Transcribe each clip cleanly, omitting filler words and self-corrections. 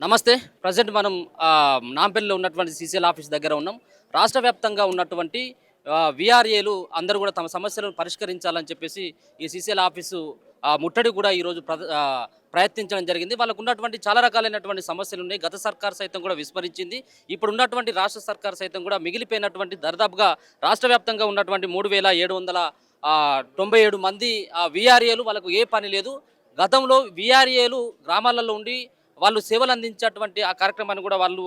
నమస్తే. ప్రెజెంట్ మనం నాంపల్లిలో ఉన్నటువంటి సీసీఎల్ ఆఫీస్ దగ్గర ఉన్నాం. రాష్ట్ర వ్యాప్తంగా ఉన్నటువంటి వీఆర్ఏలు అందరూ కూడా తమ సమస్యలను పరిష్కరించాలని చెప్పేసి ఈ సీసీఎల్ ఆఫీసు ముట్టడి కూడా ఈరోజు ప్రయత్నించడం జరిగింది. వాళ్ళకున్నటువంటి చాలా రకాలైనటువంటి సమస్యలున్నాయి. గత సర్కార్ సైతం కూడా విస్మరించింది. ఇప్పుడున్నటువంటి రాష్ట్ర సర్కార్ సైతం కూడా మిగిలిపోయినటువంటి దర్దాపుగా రాష్ట్ర వ్యాప్తంగా ఉన్నటువంటి 3797 మంది వీఆర్ఏలు వాళ్ళకు ఏ పని లేదు. గతంలో వీఆర్ఏలు గ్రామాలలో ఉండి వాళ్ళు సేవలు అందించేటువంటి ఆ కార్యక్రమాన్ని కూడా వాళ్ళు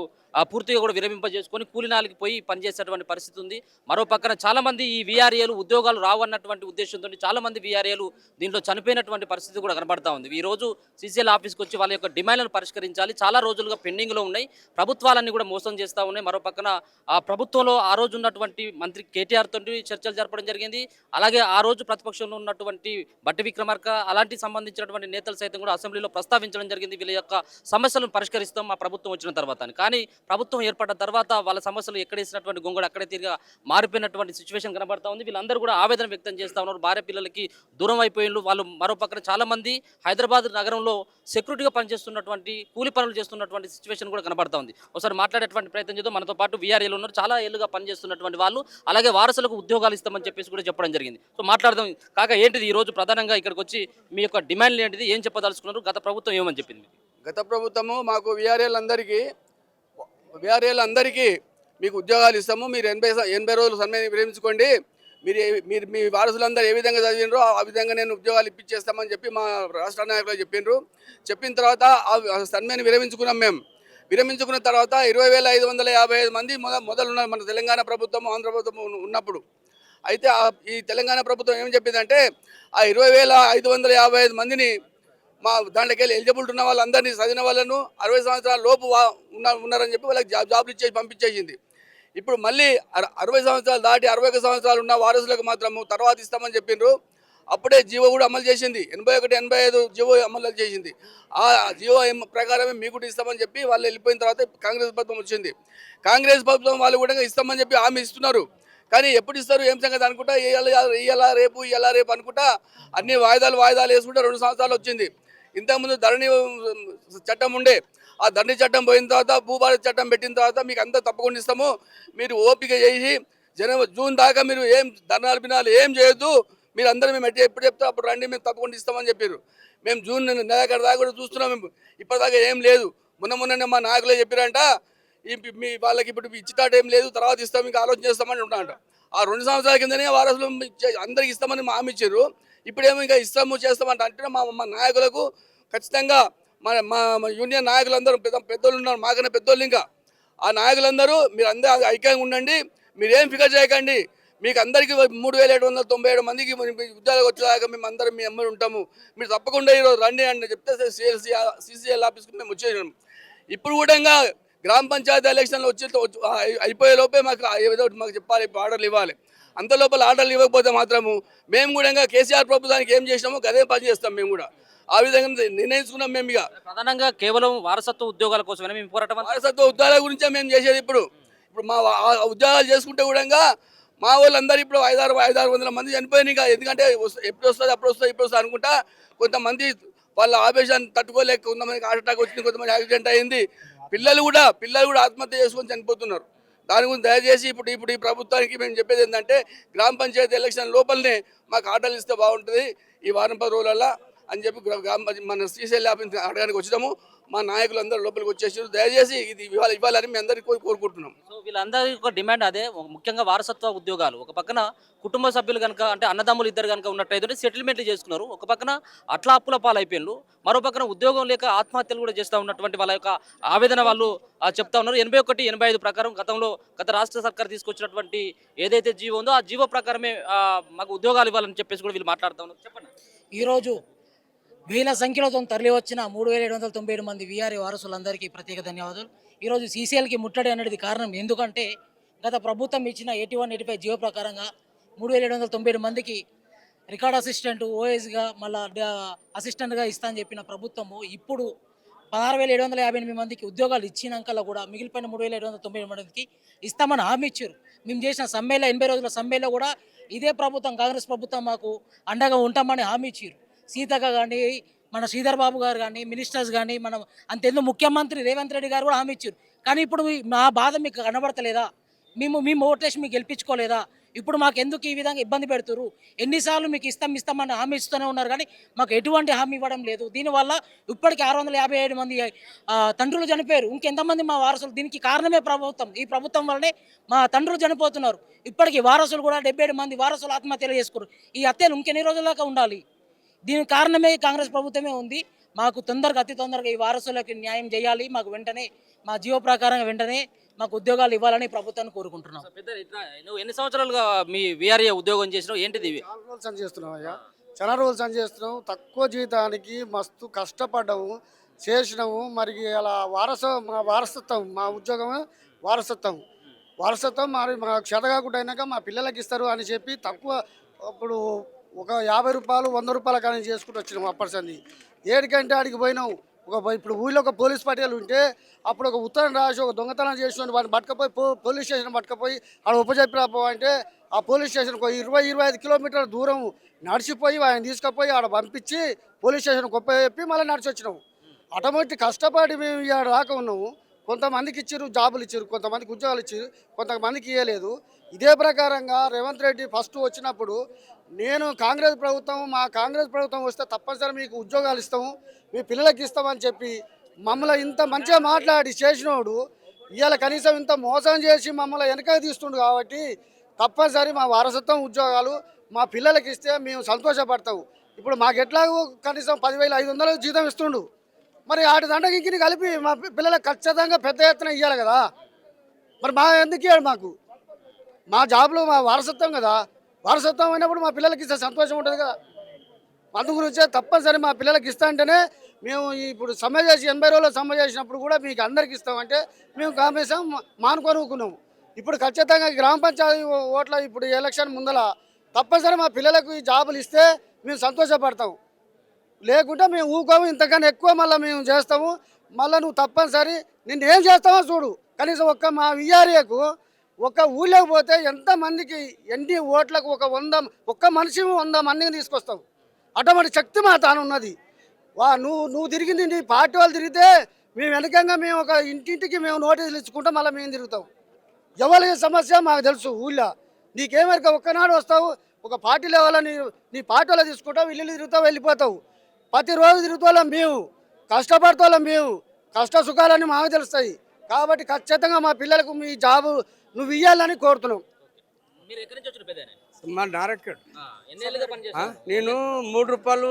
పూర్తిగా కూడా విరమింపజేసుకొని కూలినాలికి పోయి పనిచేసేటువంటి పరిస్థితి ఉంది. మరో పక్కన చాలామంది ఈ వీఆర్ఏలు ఉద్యోగాలు రావన్నటువంటి ఉద్దేశంతో చాలామంది వీఆర్ఏలు దీంట్లో చనిపోయినటువంటి పరిస్థితి కూడా కనబడతా ఉంది. ఈరోజు సీసీఎల్ ఆఫీస్కి వచ్చి వాళ్ళ యొక్క డిమాండ్లను పరిష్కరించాలి. చాలా రోజులుగా పెండింగ్లో ఉన్నాయి. ప్రభుత్వాలన్నీ కూడా మోసం చేస్తూ ఉన్నాయి. మరో పక్కన ఆ ప్రభుత్వంలో ఆ రోజు ఉన్నటువంటి మంత్రి కేటీఆర్ తోటి చర్చలు జరపడం జరిగింది. అలాగే ఆ రోజు ప్రతిపక్షంలో ఉన్నటువంటి బట్టి విక్రమార్క అలాంటి సంబంధించినటువంటి నేతలు సైతం కూడా అసెంబ్లీలో ప్రస్తావించడం జరిగింది. వీళ్ళ యొక్క సమస్యలను పరిష్కరిస్తాం మా ప్రభుత్వం వచ్చిన తర్వాత అని. కానీ ప్రభుత్వం ఏర్పడ్డ తర్వాత వాళ్ళ సమస్యలు ఎక్కడేసినటువంటి గొంగడు అక్కడే తిరిగా మారిపోయినటువంటి సిచ్యువేషన్ కనబడతా ఉంది. వీళ్ళందరూ కూడా ఆవేదన వ్యక్తం చేస్తూ ఉన్నారు. భార్య పిల్లలకి దూరం అయిపోయిన వాళ్ళు మరో పక్కన చాలామంది హైదరాబాద్ నగరంలో సెక్యూరిటీగా పనిచేస్తున్నటువంటి కూలి పనులు చేస్తున్నటువంటి సిచ్యువేషన్ కూడా కనబడతా ఉంది. ఒకసారి మాట్లాడేటువంటి ప్రయత్నం చేద్దాం. మనతో పాటు వీఆర్ఏలు ఉన్నారు. చాలా ఏళ్ళుగా పనిచేస్తున్నటువంటి వాళ్ళు, అలాగే వారసులకు ఉద్యోగాలు ఇస్తామని చెప్పేసి కూడా చెప్పడం జరిగింది. సో మాట్లాడదాం. కాక ఏంటిది ఈరోజు ప్రధానంగా ఇక్కడికి వచ్చి మీ యొక్క డిమాండ్లు ఏంటిది, ఏం చెప్పదలుచుకున్నారు, గత ప్రభుత్వం ఏమని చెప్పింది? గత ప్రభుత్వము మాకు వీఆర్ఏలందరికీ మీకు ఉద్యోగాలు ఇస్తాము, మీరు 80 రోజులు సమ్మెని విరమించుకోండి, మీరు మీరు మీ వారసులందరూ ఏ విధంగా చదివినరో ఆ విధంగా నేను ఉద్యోగాలు ఇప్పించేస్తామని చెప్పి మా రాష్ట్ర నాయకులు చెప్పినారు. చెప్పిన తర్వాత ఆ సమ్మెని విరమించుకున్నాం. మేము విరమించుకున్న తర్వాత 20,555 మంది మొదలున్నారు మన తెలంగాణ ప్రభుత్వం, ఆంధ్ర ప్రభుత్వం ఉన్నప్పుడు. అయితే ఈ తెలంగాణ ప్రభుత్వం ఏం చెప్పిందంటే ఆ 20,555 మందిని మా దాంట్లోకి వెళ్ళి ఎలిజిబుల్ ఉన్న వాళ్ళందరినీ చదివిన వాళ్ళను 60 సంవత్సరాల లోపు ఉన్నారని చెప్పి వాళ్ళకి జాబ్లు ఇచ్చేసి పంపించేసింది. ఇప్పుడు మళ్ళీ 60 సంవత్సరాలు దాటి 61 సంవత్సరాలు ఉన్న వారసులకు మాత్రము తర్వాత ఇస్తామని చెప్పిండ్రు. అప్పుడే జీవో కూడా అమలు చేసింది. 81, 85 జీవో అమలు చేసింది. ఆ జీవో ప్రకారమే మీకు కూడా ఇస్తామని చెప్పి వాళ్ళు వెళ్ళిపోయిన తర్వాత కాంగ్రెస్ ప్రభుత్వం వచ్చింది. కాంగ్రెస్ ప్రభుత్వం వాళ్ళు కూడా ఇస్తామని చెప్పి హామీ ఇస్తున్నారు. కానీ ఎప్పుడు ఇస్తారు ఏం సంగతి అనుకుంటా ఇయ్యాల రేపు అనుకుంటా అన్ని వాయిదాలు వేసుకుంటే 2 సంవత్సరాలు వచ్చింది. ఇంతకుముందు ధరణి చట్టం ఉండే, ఆ ధరణి చట్టం పోయిన తర్వాత భూభారత చట్టం పెట్టిన తర్వాత మీకు అంతా తప్పకుండా ఇస్తాము, మీరు ఓపిక చేసి జూన్ దాకా మీరు ఏం ధర్నాలు బినాలు ఏం చేయొద్దు, మీరు అందరూ మేము ఎప్పుడు చెప్తా అప్పుడు రండి, మేము తప్పకుండా ఇస్తామని చెప్పారు. మేము జూన్ నెలాఖరు దాకా కూడా చూస్తున్నాం. మేము ఇప్పటిదాకా ఏం లేదు. మొన్ననే మా నాయకులే చెప్పారంట మీ వాళ్ళకి ఇప్పుడు ఇచ్చితాట ఏం లేదు, తర్వాత ఇస్తాం, ఇంకా ఆలోచన చేస్తామని ఉంటారంట. ఆ 2 సంవత్సరాల కిందనే వారసులు అందరికి ఇస్తామని హామీ ఇచ్చారు. ఇప్పుడేమో ఇంకా ఇస్తాము చేస్తామంట అంటే మా నాయకులకు ఖచ్చితంగా మా యూనియన్ నాయకులందరూ పెద్దోళ్ళు ఉన్నారు, మాకన్నా పెద్దోళ్ళు. ఇంకా ఆ నాయకులందరూ మీరు అందరూ ఐక్యంగా ఉండండి, మీరేం ఫికర్ చేయకండి, మీకు అందరికీ 3797 మందికి ఉద్యోగాలు వచ్చేదాకా మేము అందరం మీ అమ్మలు ఉంటాము, మీరు తప్పకుండా ఈరోజు రండి అని చెప్తే సీసీఎల్ ఆఫీస్కి మేము వచ్చేసాము. ఇప్పుడు కూడా ఇంకా గ్రామ పంచాయతీ ఎలక్షన్లు అయిపోయే లోపే మాకు చెప్పాలి, ఆర్డర్లు ఇవ్వాలి. అంత లోపల ఆర్డర్లు ఇవ్వకపోతే మాత్రము మేము కూడా కేసీఆర్ ప్రభుత్వానికి ఏం చేసినామో అదే పని చేస్తాం. మేము కూడా ఆ విధంగా నిర్ణయించుకున్నాం. మేము ఇక ప్రధానంగా కేవలం వారసత్వ ఉద్యోగాల కోసమే మేము పోరాటం. వారసత్వ ఉద్యోగాల గురించే మేము చేసేది. ఇప్పుడు మా ఉద్యోగాలు చేసుకుంటే కూడా మా వాళ్ళందరూ ఇప్పుడు 500-600 మంది చనిపోయినాయి. ఎందుకంటే ఎప్పుడు వస్తుంది అప్పుడు వస్తుంది అనుకుంటా కొంతమంది వాళ్ళ ఆవేశాన్ని తట్టుకోలేక కొంతమందికి హార్ట్ అటాక్ వచ్చింది, కొంతమంది యాక్సిడెంట్ అయింది. పిల్లలు కూడా ఆత్మహత్య చేసుకొని చనిపోతున్నారు. దాని గురించి దయచేసి ఇప్పుడు ఈ ప్రభుత్వానికి మేము చెప్పేది ఏంటంటే గ్రామ పంచాయతీ ఎలక్షన్ లోపలనే మాకు ఆర్డర్లు ఇస్తే బాగుంటుంది ఈ వారం 10 రోజులలో అని చెప్పి మన సీసీఎల్ ఆఫీస్ అడగడానికి వచ్చినాము. మా నాయకులందరూ లోపలికి వచ్చేసారు. దయచేసి ఇది ఇవ్వాలని మేము అందరికీ కోరుకుంటున్నాం. సో వీళ్ళందరి యొక్క డిమాండ్ అదే, ముఖ్యంగా వారసత్వ ఉద్యోగాలు. ఒక పక్కన కుటుంబ సభ్యులు కనుక అంటే అన్నదమ్ములు ఇద్దరు కనుక ఉన్నట్టయితే సెటిల్మెంట్లు చేసుకున్నారు. ఒక పక్కన అట్లా అప్పుల పాలైపోయినారు. మరో పక్కన ఉద్యోగం లేక ఆత్మహత్యలు కూడా చేస్తూ ఉన్నటువంటి వాళ్ళ యొక్క ఆవేదన వాళ్ళు చెప్తా ఉన్నారు. 81, 85 ప్రకారం గత రాష్ట్ర సర్కార్ తీసుకొచ్చినటువంటి ఏదైతే జీవో ఉందో ఆ జీవో ప్రకారమే మాకు ఉద్యోగాలు ఇవ్వాలని చెప్పేసి కూడా వీళ్ళు మాట్లాడుతూ ఉన్నారు. చెప్పండి. ఈరోజు వేల సంఖ్యలతో తరలి వచ్చిన 3797 మంది వీఆర్ఏ వారసులందరికీ ప్రత్యేక ధన్యవాదాలు. ఈరోజు సీసీఎల్కి ముట్టడి అనేది కారణం ఎందుకంటే గత ప్రభుత్వం ఇచ్చిన 81, 85 జీవో ప్రకారంగా 3797 మందికి రికార్డ్ అసిస్టెంట్ ఓఎస్గా మళ్ళీ అసిస్టెంట్గా ఇస్తా అని చెప్పిన ప్రభుత్వము ఇప్పుడు 16,758 మందికి ఉద్యోగాలు ఇచ్చినాకల్లా కూడా మిగిలిపోయిన 3790 మందికి ఇస్తామని హామీ ఇచ్చారు. మేము చేసిన సమ్మెలో 80 రోజుల సమ్మెలో కూడా ఇదే ప్రభుత్వం కాంగ్రెస్ ప్రభుత్వం మాకు అండగా ఉంటామని హామీ ఇచ్చారు. సీతక్క కానీ మన శ్రీధర్ బాబు గారు కానీ మినిస్టర్స్ కానీ మనం అంతెందుకు ముఖ్యమంత్రి రేవంత్ రెడ్డి గారు కూడా హామీ ఇచ్చారు. కానీ ఇప్పుడు మా బాధ మీకు కనబడతలేదా? మేము ఓటేసి మీకు గెలిపించుకోలేదా? ఇప్పుడు మాకు ఎందుకు ఈ విధంగా ఇబ్బంది పెడుతురు? ఎన్నిసార్లు మీకు ఇస్తామని హామీ ఇస్తూనే ఉన్నారు, కానీ మాకు ఎటువంటి హామీ ఇవ్వడం లేదు. దీనివల్ల ఇప్పటికీ 657 మంది తండ్రులు చనిపోయారు. ఇంకెంతమంది మా వారసులు? దీనికి కారణమే ప్రభుత్వం. ఈ ప్రభుత్వం వల్లనే మా తండ్రులు చనిపోతున్నారు. ఇప్పటికీ వారసులు కూడా 77 మంది వారసులు ఆత్మహత్యలు చేసుకున్నారు. ఈ హత్యలు ఇంకెన్ని రోజుల దాకా ఉండాలి? దీనికి కారణమే కాంగ్రెస్ ప్రభుత్వమే ఉంది. మాకు అతి తొందరగా ఈ వారసులకి న్యాయం చేయాలి. మాకు వెంటనే మా జీవో ప్రకారంగా వెంటనే మాకు ఉద్యోగాలు ఇవ్వాలని ప్రభుత్వాన్ని కోరుకుంటున్నాం. పెద్ద నువ్వు ఎన్ని సంవత్సరాలుగా మీ విఆర్ఏ ఉద్యోగం చేసినావు? ఏంటిది ఇవి? చాలా రోజులు పని చేస్తున్నాం అయ్యా, చాలా రోజులు పని చేస్తున్నాం. తక్కువ జీతానికి మస్తు కష్టపడ్డాము, చేసినాము. మరి అలా మా వారసత్వం, మా ఉద్యోగం వారసత్వం మరి మా క్షత కాకుండా అయినాక మా పిల్లలకి ఇస్తారు అని చెప్పి తక్కువ అప్పుడు ఒక 50 రూపాయలు 100 రూపాయల కానీ చేసుకుంటూ వచ్చినాము. అప్పటిసంది ఏడికంటే ఆడికి పోయినాం. ఇప్పుడు ఊళ్ళో ఒక పోలీస్ పార్టీలు ఉంటే అప్పుడు ఒక ఉత్తరం రాసి ఒక దొంగతనం చేసిన వాడిని పట్టుకపోయి పోలీస్ స్టేషన్ పట్టుకపోయి ఆడ ఉపజెప్పిరాపో అంటే ఆ పోలీస్ స్టేషన్కి 20-25 కిలోమీటర్ల దూరం నడిచిపోయి ఆయన తీసుకుపోయి ఆడ పంపించి పోలీస్ స్టేషన్కి చెప్పి మళ్ళీ నడిచి వచ్చినాము. అటువంటి కష్టపడి మేము ఇక్కడ రాక ఉన్నాము. కొంతమందికి ఇచ్చారు, జాబులు ఇచ్చారు, కొంతమందికి ఉద్యోగాలు ఇచ్చారు, కొంతమందికి ఇవ్వలేదు. ఇదే ప్రకారంగా రేవంత్ రెడ్డి ఫస్ట్ వచ్చినప్పుడు నేను మా కాంగ్రెస్ ప్రభుత్వం వస్తే తప్పనిసరి మీకు ఉద్యోగాలు ఇస్తాము, మీ పిల్లలకి ఇస్తామని చెప్పి మమ్మల్ని ఇంత మంచిగా మాట్లాడి చేసినోడు ఇవాళ కనీసం ఇంత మోసం చేసి మమ్మల్ని వెనక తీస్తుండు. కాబట్టి తప్పనిసరి మా వారసత్వం ఉద్యోగాలు మా పిల్లలకి ఇస్తే మేము సంతోషపడతాము. ఇప్పుడు మాకు ఎట్లాగో కనీసం 10,500 జీతం ఇస్తుండు. మరి ఆటి దండకి ఇంకిని కలిపి మా పిల్లలకు ఖచ్చితంగా పెద్ద ఎత్తున ఇవ్వాలి కదా. మరి మా ఎందుకు ఇవ్వాలి? మా జాబ్లో మా వారసత్వం కదా. వారసత్వం అయినప్పుడు మా పిల్లలకి ఇస్తే సంతోషం ఉంటుంది కదా. అందు గురించే తప్పనిసరి మా పిల్లలకి ఇస్తా అంటేనే మేము ఇప్పుడు సమ్మె చేసి 80 రోజులు సమ్మె చేసినప్పుడు కూడా మీకు అందరికి ఇస్తామంటే మేము కామేసాం మానుకొనుకున్నాము. ఇప్పుడు ఖచ్చితంగా గ్రామ పంచాయతీ ఓట్ల ఇప్పుడు ఎలక్షన్ ముందల తప్పనిసరి మా పిల్లలకు ఈ జాబులు ఇస్తే మేము సంతోషపడతాం. లేకుంటే మేము ఊకోము, ఇంతకన్నా ఎక్కువ మళ్ళీ మేము చేస్తాము. మళ్ళీ నువ్వు తప్పనిసరి నిన్ను ఏం చేస్తావో చూడు. కనీసం మా విఆర్ఏకు ఒక ఊళ్ళోకి పోతే ఎంతమందికి ఎన్ని ఓట్లకు ఒక్క మనిషి 100 మందిని తీసుకొస్తావు. అటువంటి శక్తి మా తాను ఉన్నది. నువ్వు తిరిగింది నీ పార్టీ వాళ్ళు తిరిగితే మేము వెనకంగా మేము ఒక ఇంటింటికి మేము నోటీసులు ఇచ్చుకుంటాం, మళ్ళీ మేము తిరుగుతాం. ఎవరికి సమస్య మాకు తెలుసు. ఊళ్ళో నీకేమరిక ఒక్కనాడు వస్తావు, ఒక పార్టీ లెవెల్ నీ పార్టీ వాళ్ళు తీసుకుంటావు, ఇల్లు తిరుగుతావు, వెళ్ళిపోతావు. ప్రతిరోజు తిరుగుతాం మేము, కష్టపడతాం మేము, కష్ట సుఖాలన్నీ మాకు తెలుస్తాయి. కాబట్టి ఖచ్చితంగా మా పిల్లలకు మీ జాబు నువ్వు ఇవ్వాలని కోరుతున్నాం. మా నారాయణ నేను 3 రూపాయలు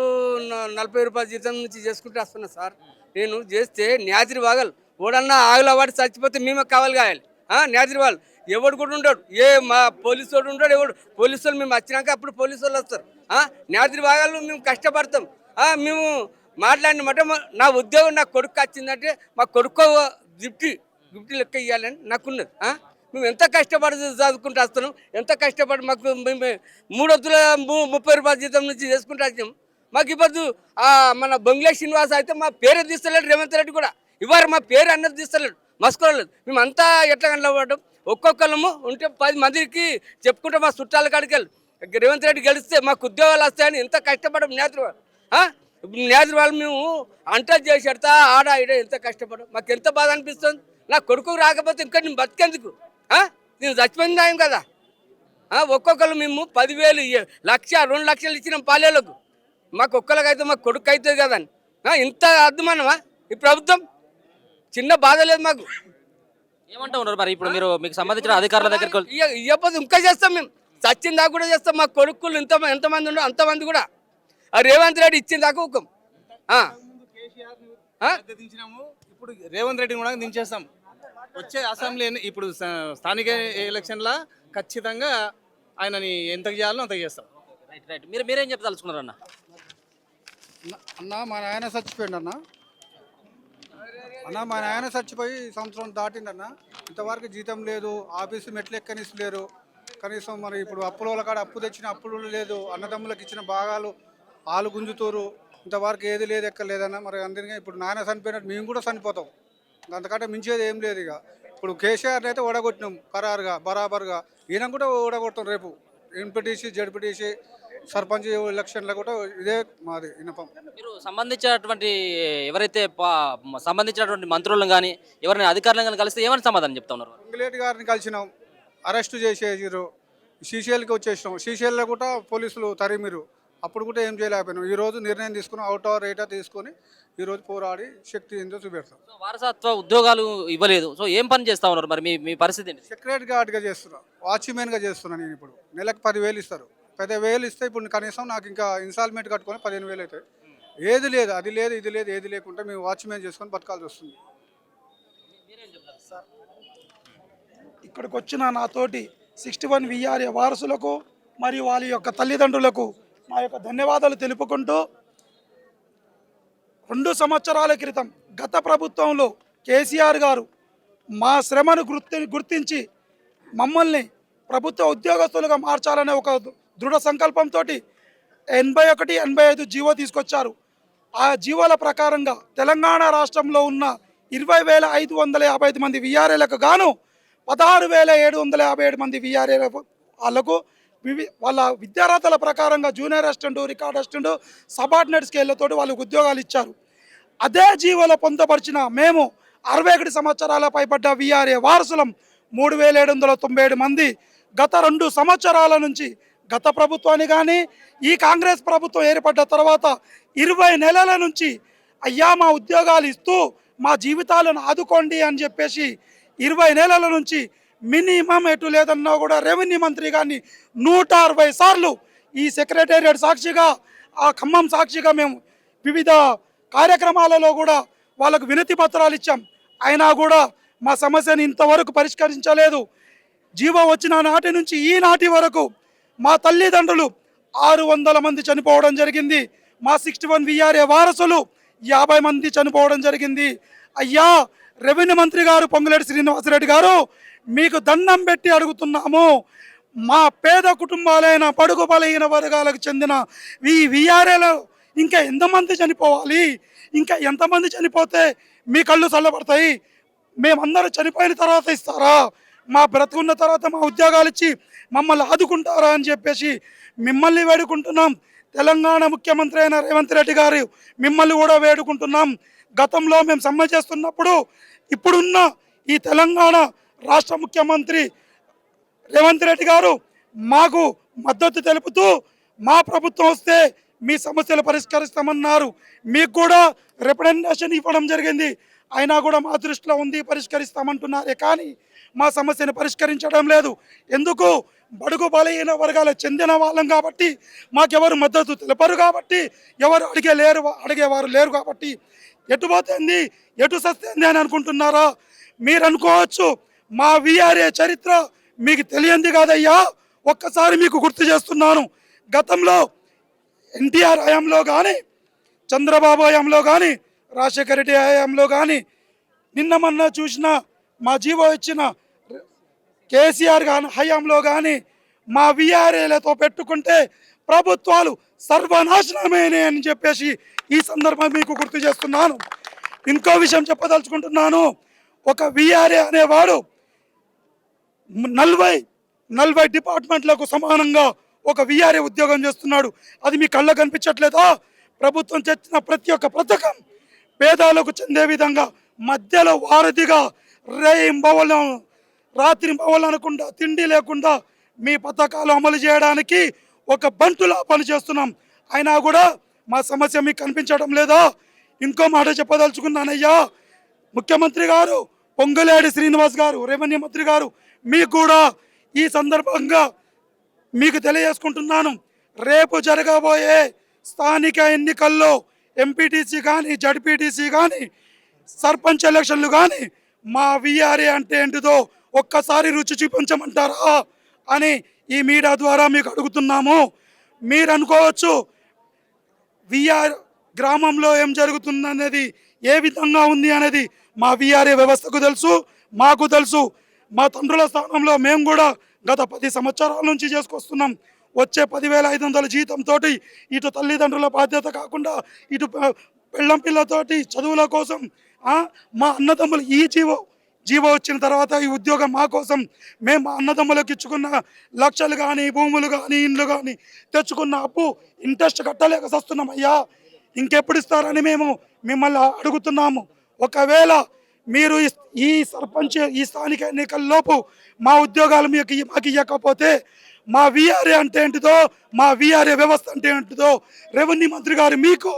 40 రూపాయల జీతం నుంచి చేసుకుంటూ వస్తున్నా సార్. నేను చేస్తే న్యాదిరి వాగలు ఓడన్నా ఆగుల వాడి చచ్చిపోతే మేమే కావాలి కాయాలి. న్యాదిరి వాళ్ళు ఎవడు కూడా ఉండడు, మా పోలీసు వాడు ఉండడు. ఎవడు పోలీసు వాళ్ళు మేము వచ్చినాక అప్పుడు పోలీసు వాళ్ళు వస్తారు. న్యాదిరి వాగాలు మేము కష్టపడతాం. మేము మాట్లాడినమాట నా ఉద్యోగం నా కొడుకు వచ్చిందంటే మా కొడుకు గిఫ్ట్ లెక్క ఇవ్వాలని నాకున్నది. మేము ఎంత కష్టపడి చదువుకుంటూ వస్తున్నాం, ఎంత కష్టపడి మాకు 330 రూపాయల జీతం నుంచి చేసుకుంటూ వచ్చాం. మాకు ఇప్పుడు మన బొంగ్లే శ్రీనివాస్ అయితే మా పేరే తీస్తలేడు, రేవంత్ రెడ్డి కూడా ఇవ్వరు మా పేరు అన్నది తీస్తలేడు, మసుకోలేదు. మేము అంతా ఎట్లా కనబడ్డాం. ఒక్కొక్కళ్ళము ఉంటే 10 మందికి చెప్పుకుంటే మా చుట్టాల కాడికి వెళ్ళి రేవంత్ రెడ్డి గెలిస్తే మాకు ఉద్యోగాలు వస్తాయని ఎంత కష్టపడం. న్యాదిరి వాళ్ళు మేము అంటలు చేసి పెడతా ఆడ ఈడ ఎంత కష్టపడం. మాకు ఎంత బాధ అనిపిస్తుంది. నా కొడుకు రాకపోతే ఇంకా నేను బతికేందుకు? నేను చచ్చిపోయింది ఆయన కదా. ఒక్కొక్కరు మేము 10,000 1,00,000 2 లక్షలు ఇచ్చినాం పాలేలకు. మాకు ఒక్కరికైతే మాకు కొడుకు అవుతుంది కదా అని. ఇంత అర్థమనమా ఈ ప్రభుత్వం? చిన్న బాధ లేదు మాకు. ఏమంటా ఉన్నారు మరి ఇప్పుడు మీరు మీకు సంబంధించిన అధికారుల దగ్గరికి ఇవ్వకపోతే ఇంకా చేస్తాం మేము, చచ్చిన దాకా కూడా చేస్తాం. మా కొడుకులు ఎంతమంది ఉండో అంతమంది కూడా రేవంత్ రెడ్డి ఇచ్చిన దాకా ఊకం. ఇప్పుడు రేవంత్ రెడ్డిని కూడా దించేస్తాం. వచ్చే అసెంబ్లీ ఇప్పుడు స్థానిక ఎలక్షన్ల ఖచ్చితంగా ఆయనని ఎంత చేయాలో అంత చేస్తాం. రైట్. మీరేం చెప్పదలుచుకున్నారు అన్న? మా నాయన చచ్చిపోయిండు మా నాయన చచ్చిపోయి సంవత్సరం దాటిందన్న. ఇంతవరకు జీతం లేదు, ఆఫీసు మెట్లు ఎక్కనిస్తలేరు. కనీసం మరి ఇప్పుడు అప్పుల కాడ అప్పు తెచ్చిన అప్పులు లేదు, అన్నదమ్ములకు ఇచ్చిన భాగాలు ఆలు గుంజుతూరు. ఇంతవరకు ఏది లేదు, ఎక్కలేదన్న. మరి అందరికీ ఇప్పుడు నాయన చనిపోయినట్టు మేము కూడా చనిపోతాం. అంతకంటే మించేది ఏం లేదు. ఇక ఇప్పుడు కేసీఆర్ని అయితే ఓడగొట్టినాం ఖరారుగా బరాబర్గా, ఈయన కూడా ఓడగొడతాం రేపు. ఎంపీటీసీ జడ్పీటీసీ సర్పంచ్ ఎలక్షన్లో కూడా ఇదే మాది వినపం. మీరు సంబంధించినటువంటి ఎవరైతే సంబంధించినటువంటి మంత్రులను కానీ ఎవరైనా అధికారులను కానీ కలిస్తే ఏమని సమాధానం చెప్తా ఉన్నారు? పొంగులేటి గారిని కలిసినాం, అరెస్టు చేసేసారు, శ్రీశైల్కి వచ్చేసినాం. శ్రీశైల్లో కూడా పోలీసులు తరిమిరు, అప్పుడు కూడా ఏం చేయలేకపోయినాం. ఈరోజు నిర్ణయం తీసుకుని అవుట్ ఆఫ్ రేటా తీసుకొని ఈరోజు పోరాడి శక్తి ఏందో చూపెడతాం. సో వారసత్వ ఉద్యోగాలు ఇవ్వలేదు, సో ఏం పని చేస్తా ఉన్నారు మరి? మీ మీ పరిస్థితి ఏంటి? సెక్రటరీ గార్డ్గా చేస్తున్నా, వాచ్మెన్గా చేస్తున్నా. నేను ఇప్పుడు నెలకు 10,000 ఇస్తారు. 10,000 ఇస్తే ఇప్పుడు కనీసం నాకు ఇంకా ఇన్స్టాల్మెంట్ కట్టుకొని 15,000 అవుతాయి. ఏది లేదు, అది లేదు, ఇది లేదు, ఏది లేకుండా మేము వాచ్మెన్ చేసుకొని బతకాల్సి వస్తుంది. ఇక్కడికి వచ్చిన నాతోటి 61 విఆర్ఏ వారసులకు మరియు వాళ్ళ యొక్క తల్లిదండ్రులకు నా యొక్క ధన్యవాదాలు తెలుపుకుంటూ, 2 సంవత్సరాల క్రితం గత ప్రభుత్వంలో కేసీఆర్ గారు మా శ్రమను గుర్తించి మమ్మల్ని ప్రభుత్వ ఉద్యోగస్తులుగా మార్చాలనే ఒక దృఢ సంకల్పంతో 81, 85 జీవో తీసుకొచ్చారు. ఆ జీవోల ప్రకారంగా తెలంగాణ రాష్ట్రంలో ఉన్న 20,555 మంది విఆర్ఏలకు గాను 16,757 మంది విఆర్ఏ వాళ్ళకు వాళ్ళ విద్యార్హతల ప్రకారంగా junior assistant, record assistant, subordinate స్కేళ్లతో వాళ్ళకు ఉద్యోగాలు ఇచ్చారు. అదే జీవోలో పొందుపరిచిన మేము 61 సంవత్సరాల పైబడ్డ విఆర్ఏ వారసులం 3,797 మంది గత 2 సంవత్సరాల నుంచి, గత ప్రభుత్వాన్ని కానీ ఈ కాంగ్రెస్ ప్రభుత్వం ఏర్పడ్డ తర్వాత 20 నెలల నుంచి అయ్యా మా ఉద్యోగాలు ఇస్తూ మా జీవితాలను ఆదుకోండి అని చెప్పేసి 20 నెలల నుంచి మినిమం ఎటు లేదన్నా కూడా రెవెన్యూ మంత్రి గారిని 160 సార్లు ఈ సెక్రటేరియట్ సాక్షిగా, ఆ ఖమ్మం సాక్షిగా మేము వివిధ కార్యక్రమాలలో కూడా వాళ్ళకు వినతి పత్రాలు ఇచ్చాం. అయినా కూడా మా సమస్యను ఇంతవరకు పరిష్కరించలేదు. జీవో వచ్చిన నాటి నుంచి ఈనాటి వరకు మా తల్లిదండ్రులు 600 మంది చనిపోవడం జరిగింది. మా 61 విఆర్ఏ వారసులు 50 మంది చనిపోవడం జరిగింది. అయ్యా రెవెన్యూ మంత్రి గారు పొంగులేటి శ్రీనివాసరెడ్డి గారు, మీకు దండం పెట్టి అడుగుతున్నాము, మా పేద కుటుంబాలైన బడుగు బలహీన వర్గాలకు చెందిన ఈ విఆర్ఏలో ఇంకా ఎంతమంది చనిపోవాలి? ఇంకా ఎంతమంది చనిపోతే మీ కళ్ళు చల్లబడతాయి? మేమందరూ చనిపోయిన తర్వాత ఇస్తారా? మా బ్రతుకున్న తర్వాత మా ఉద్యోగాలు ఇచ్చి మమ్మల్ని ఆదుకుంటారా అని చెప్పేసి మిమ్మల్ని వేడుకుంటున్నాం. తెలంగాణ ముఖ్యమంత్రి అయిన రేవంత్ రెడ్డి గారు మిమ్మల్ని కూడా వేడుకుంటున్నాం. గతంలో మేము సమ్మె చేస్తున్నప్పుడు ఇప్పుడున్న ఈ తెలంగాణ రాష్ట్ర ముఖ్యమంత్రి రేవంత్ రెడ్డి గారు మాకు మద్దతు తెలుపుతూ మా ప్రభుత్వం వస్తే మీ సమస్యలు పరిష్కరిస్తామన్నారు. మీకు కూడా రిప్రజెంటేషన్ ఇవ్వడం జరిగింది. అయినా కూడా మా దృష్టిలో ఉంది, పరిష్కరిస్తామంటున్నారే కానీ మా సమస్యను పరిష్కరించడం లేదు. ఎందుకు? బడుగు బలహీన వర్గాలకు చెందిన వాళ్ళం కాబట్టి, మాకెవరు మద్దతు తెలపరు కాబట్టి, ఎవరు అడిగేవారు లేరు కాబట్టి ఎటు పోతుంది, ఎటు సస్తుంది అని అనుకుంటున్నారా? మీరు అనుకోవచ్చు మా విఆర్ఏ చరిత్ర మీకు తెలియంది కాదయ్యా. ఒక్కసారి మీకు గుర్తు చేస్తున్నాను. గతంలో ఎన్టీఆర్ హయాంలో కానీ, చంద్రబాబు హయాంలో కానీ, రాజశేఖర రెడ్డి హయాంలో కానీ, నిన్న మొన్న చూసిన మా జీవో ఇచ్చిన కేసీఆర్ గాని హయాంలో కానీ మా విఆర్ఏలతో పెట్టుకుంటే ప్రభుత్వాలు సర్వనాశనమేనే అని చెప్పేసి ఈ సందర్భం మీకు గుర్తు చేస్తున్నాను. ఇంకో విషయం చెప్పదలుచుకుంటున్నాను. ఒక విఆర్ఏ అనేవాడు 40 డిపార్ట్మెంట్లకు సమానంగా ఒక విఆర్ఏ ఉద్యోగం చేస్తున్నాడు. అది మీ కళ్ళకు కనిపించట్లేదా? ప్రభుత్వం తెచ్చిన ప్రతి ఒక్క పథకం పేదలకు చెందే విధంగా మధ్యలో వారధిగా రాత్రి బవలు అనకుండా, తిండి లేకుండా మీ పథకాలు అమలు చేయడానికి ఒక బంటులా పనిచేస్తున్నాం. అయినా కూడా మా సమస్య మీకు కనిపించడం లేదా? ఇంకో మాట చెప్పదలుచుకున్నానయ్యా. ముఖ్యమంత్రి గారు పొంగులేటి శ్రీనివాస్ గారు, రెవెన్యూ మంత్రి గారు, మీకు కూడా ఈ సందర్భంగా మీకు తెలియజేసుకుంటున్నాను. రేపు జరగబోయే స్థానిక ఎన్నికల్లో ఎంపీటీసీ కానీ, జడ్పీటీసీ కానీ, సర్పంచ్ ఎలక్షన్లు కానీ మా విఆర్ఏ అంటే ఏంటిదో ఒక్కసారి రుచి చూపించమంటారా అని ఈ మీడియా ద్వారా మీకు అడుగుతున్నాము. మీరు అనుకోవచ్చు విఆర్ గ్రామంలో ఏం జరుగుతుందనేది, ఏ విధంగా ఉంది అనేది మా విఆర్ఏ వ్యవస్థకు తెలుసు, మాకు తెలుసు. మా తండ్రుల స్థానంలో మేము కూడా గత 10 సంవత్సరాల నుంచి చేసుకొస్తున్నాం. వచ్చే 10,500 జీతంతో ఇటు తల్లిదండ్రుల బాధ్యత కాకుండా, ఇటు పెళ్ళం పిల్లతోటి చదువుల కోసం మా అన్నదమ్ములు జీవో వచ్చిన తర్వాత ఈ ఉద్యోగం మా కోసం మేము మా అన్నదమ్ములకు ఇచ్చుకున్న లక్షలు కానీ భూములు కానీ ఇండ్లు కానీ తెచ్చుకున్న అప్పు ఇంట్రెస్ట్ కట్టలేక వస్తున్నాం అయ్యా. ఇంకెప్పుడు ఇస్తారని మేము మిమ్మల్ని అడుగుతున్నాము. ఒకవేళ మీరు ఈ సర్పంచ్ ఈ స్థానిక ఎన్నికల్లోపు మా ఉద్యోగాలు మాకు ఇవ్వకపోతే మా విఆర్ఏ అంటే ఏంటిదో, మా విఆర్ఏ వ్యవస్థ అంటే ఏంటిదో రెవెన్యూ మంత్రి గారు మీకు,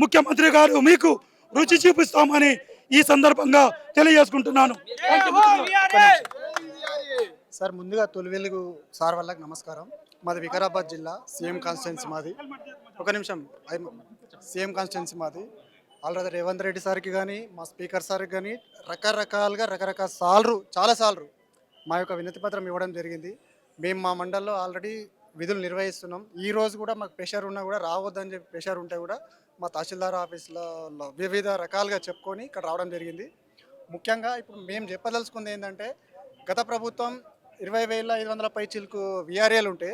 ముఖ్యమంత్రి గారు మీకు రుచి చూపిస్తామని ఈ సందర్భంగా తెలియజేసుకుంటున్నాను. సార్ ముందుగా తొలి వెలుగు సార్ వాళ్ళకి నమస్కారం. మాది వికారాబాద్ జిల్లా సీఎం కాన్స్టిట్యున్సీ మాది. ఒక నిమిషం, సీఎం కాన్స్టిట్యున్సీ మాది. ఆల్రెడీ రేవంత్ రెడ్డి సార్కి కానీ మా స్పీకర్ సార్కి కానీ రకరకాల చాలాసార్లు మా యొక్క వినతి పత్రం ఇవ్వడం జరిగింది. మేము మా మండలంలో ఆల్రెడీ విధులు నిర్వహిస్తున్నాం. ఈ రోజు కూడా మాకు ప్రెషర్ ఉన్నా కూడా రావద్దని చెప్పి ప్రెషర్ ఉంటే కూడా మా తహసీల్దార్ ఆఫీస్లో వివిధ రకాలుగా చెప్పుకొని ఇక్కడ రావడం జరిగింది. ముఖ్యంగా ఇప్పుడు మేము చెప్పదలుచుకుంది ఏంటంటే, గత ప్రభుత్వం 20,500 పైచిలకు విఆర్ఏలు ఉంటే